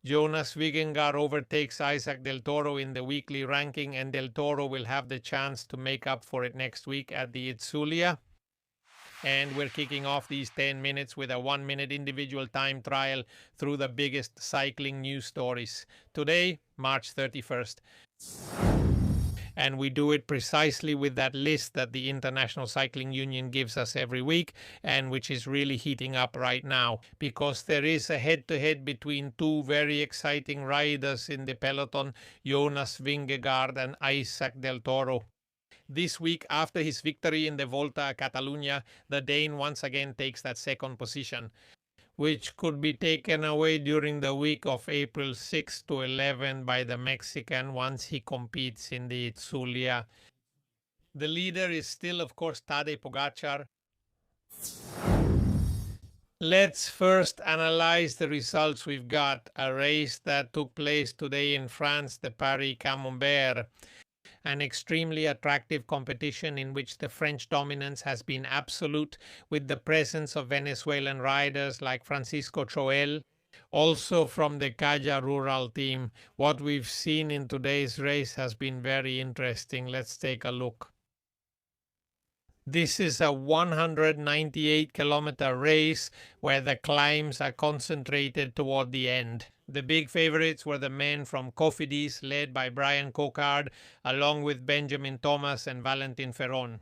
Jonas Vingegaard overtakes Isaac Del Toro in the weekly ranking, and Del Toro will have the chance to make up for it next week at the Itzulia. And we're kicking off these 10 minutes with a 1-minute individual time trial through the biggest cycling news stories. Today, March 31st. And we do it precisely with that list that the International Cycling Union gives us every week, and which is really heating up right now, because there is a head-to-head between two very exciting riders in the peloton, Jonas Vingegaard and Isaac Del Toro. This week, after his victory in the Volta a Catalunya, the Dane once again takes that second position, which could be taken away during the week of April 6 to 11 by the Mexican once he competes in the Itzulia. The leader is still, of course, Tadej Pogačar. Let's first analyze the results we've got. A race that took place today in France, the Paris-Camembert. An extremely attractive competition in which the French dominance has been absolute, with the presence of Venezuelan riders like Francisco Choel, also from the Caja Rural team. What we've seen in today's race has been very interesting. Let's take a look. This is a 198-kilometer race where the climbs are concentrated toward the end. The big favorites were the men from Cofidis, led by Brian Coquard, along with Benjamin Thomas and Valentin Ferron.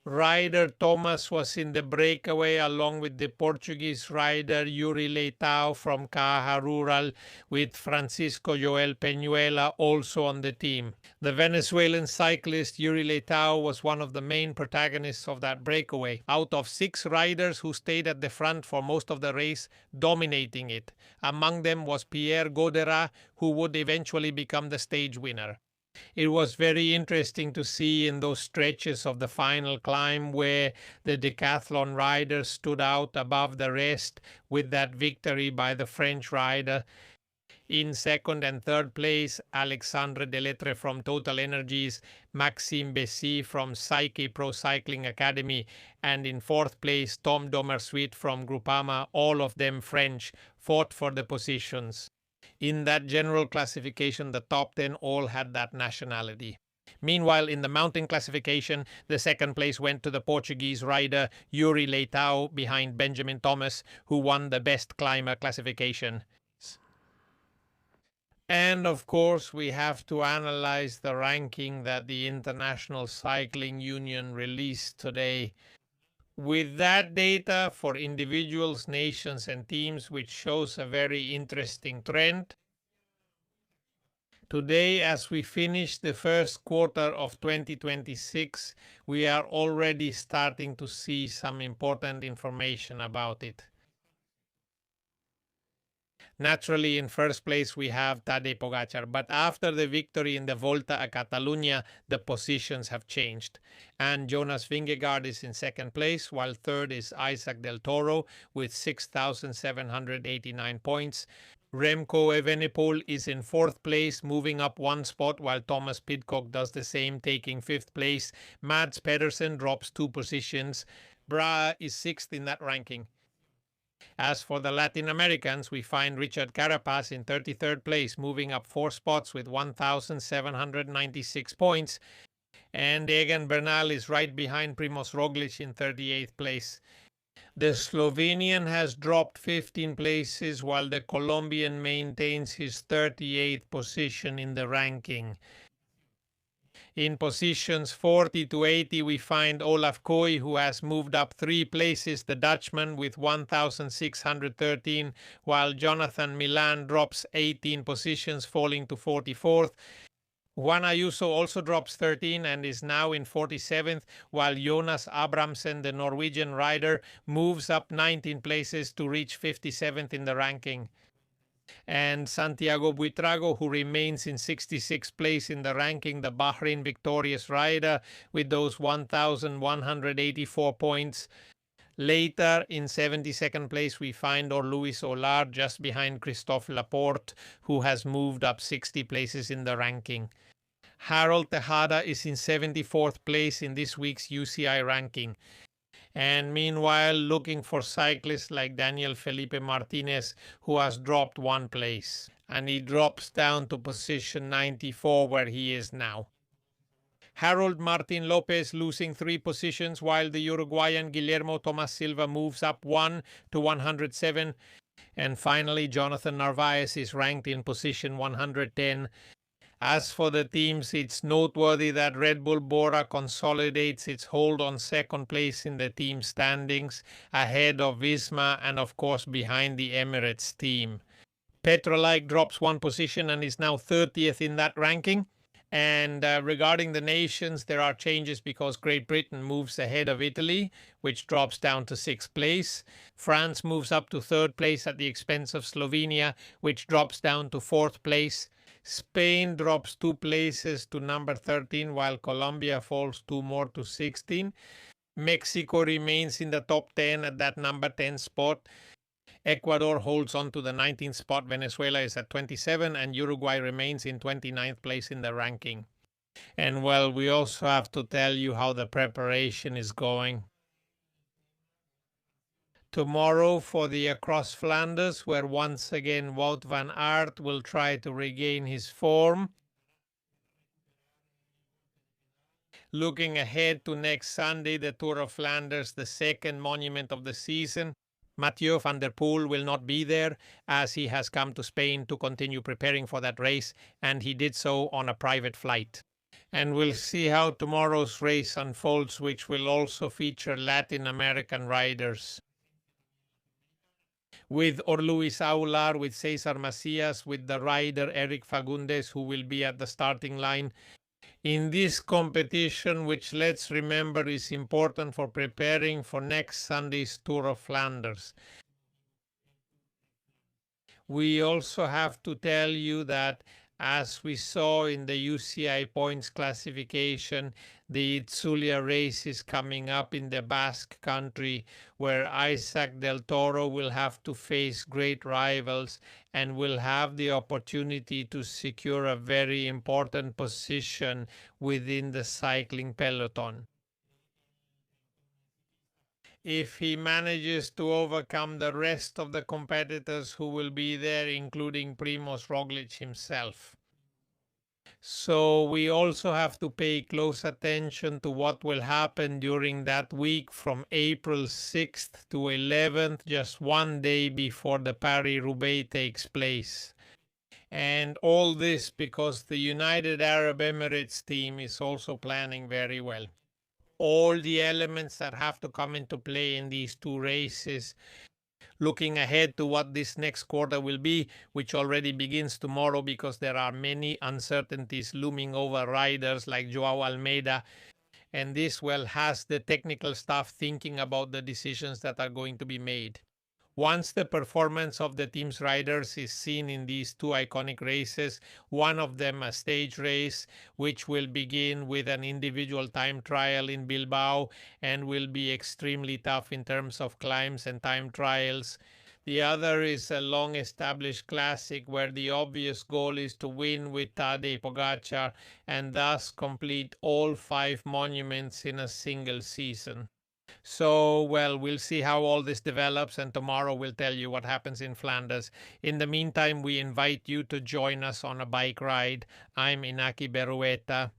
Rider Thomas was in the breakaway along with the Portuguese rider Yuri Leitao from Caja Rural, with Francisco Joel Peñuela also on the team. The Venezuelan cyclist Yuri Leitao was one of the main protagonists of that breakaway, out of 6 riders who stayed at the front for most of the race, dominating it. Among them was Pierre Godera, who would eventually become the stage winner. It was very interesting to see in those stretches of the final climb where the decathlon riders stood out above the rest, with that victory by the French rider. In second and third place, Alexandre Delettre from Total Energies, Maxime Bessy from Psyche Pro Cycling Academy, and in fourth place, Tom Domersuit from Groupama, all of them French, fought for the positions. In that general classification, the top 10 all had that nationality. Meanwhile, in the mountain classification, the second place went to the Portuguese rider Yuri Leitao behind Benjamin Thomas, who won the best climber classification. And of course, we have to analyze the ranking that the International Cycling Union released today. With that data for individuals, nations, and teams, which shows a very interesting trend. Today, as we finish the first quarter of 2026, we are already starting to see some important information about it. Naturally, in first place, we have Tadej Pogačar, but after the victory in the Volta a Catalunya, the positions have changed. And Jonas Vingegaard is in second place, while third is Isaac Del Toro with 6,789 points. Remco Evenepoel is in fourth place, moving up one spot, while Thomas Pidcock does the same, taking fifth place. Mads Pedersen drops 2 positions. Brahe is sixth in that ranking. As for the Latin Americans, we find Richard Carapaz in 33rd place, moving up 4 spots with 1,796 points. And Egan Bernal is right behind Primoz Roglic in 38th place. The Slovenian has dropped 15 places, while the Colombian maintains his 38th position in the ranking. In positions 40 to 80, we find Olaf Kooi, who has moved up 3 places, the Dutchman, with 1,613, while Jonathan Milan drops 18 positions, falling to 44th. Juan Ayuso also drops 13 and is now in 47th, while Jonas Abramsen, the Norwegian rider, moves up 19 places to reach 57th in the ranking. And Santiago Buitrago, who remains in 66th place in the ranking, the Bahrain victorious rider, with those 1,184 points. Later, in 72nd place, we find Luis Olar, just behind Christophe Laporte, who has moved up 60 places in the ranking. Harold Tejada is in 74th place in this week's UCI ranking. And meanwhile, looking for cyclists like Daniel Felipe Martinez, who has dropped 1 place. and he drops down to position 94 where he is now. Harold Martin Lopez losing 3 positions, while the Uruguayan Guillermo Tomas Silva moves up 1 to 107. And finally, Jonathan Narvaez is ranked in position 110. As for the teams, it's noteworthy that Red Bull Bora consolidates its hold on second place in the team standings, ahead of Visma and of course behind the Emirates team. Petrolike drops 1 position and is now 30th in that ranking. And regarding the nations, there are changes because Great Britain moves ahead of Italy, which drops down to 6th place. France moves up to 3rd place at the expense of Slovenia, which drops down to 4th place. Spain drops 2 places to number 13, while Colombia falls 2 more to 16. Mexico remains in the top 10 at that number 10 spot. Ecuador holds on to the 19th spot, Venezuela is at 27, and Uruguay remains in 29th place in the ranking. And well, we also have to tell you how the preparation is going. Tomorrow for the Across Flanders, where once again Wout van Aert will try to regain his form. Looking ahead to next Sunday, the Tour of Flanders, the second monument of the season. Mathieu van der Poel will not be there, as he has come to Spain to continue preparing for that race, and he did so on a private flight. And we'll see how tomorrow's race unfolds, which will also feature Latin American riders. With Luis Aular, with Cesar Macias, with the rider Eric Fagundes, who will be at the starting line. In this competition, which let's remember is important for preparing for next Sunday's Tour of Flanders. We also have to tell you that, as we saw in the UCI points classification, the Itzulia race is coming up in the Basque country, where Isaac del Toro will have to face great rivals and will have the opportunity to secure a very important position within the cycling peloton. If he manages to overcome the rest of the competitors who will be there, including Primož Roglič himself. So we also have to pay close attention to what will happen during that week from April 6th to 11th, just 1 day before the Paris-Roubaix takes place. And all this because the United Arab Emirates team is also planning very well. All the elements that have to come into play in these 2 races. Looking ahead to what this next quarter will be, which already begins tomorrow because there are many uncertainties looming over riders like Joao Almeida, and this has the technical staff thinking about the decisions that are going to be made. Once the performance of the team's riders is seen in these 2 iconic races, one of them a stage race, which will begin with an individual time trial in Bilbao and will be extremely tough in terms of climbs and time trials. The other is a long-established classic where the obvious goal is to win with Tadej Pogačar and thus complete all 5 monuments in a single season. So, we'll see how all this develops, and tomorrow we'll tell you what happens in Flanders. In the meantime, we invite you to join us on a bike ride. I'm Inaki Berueta.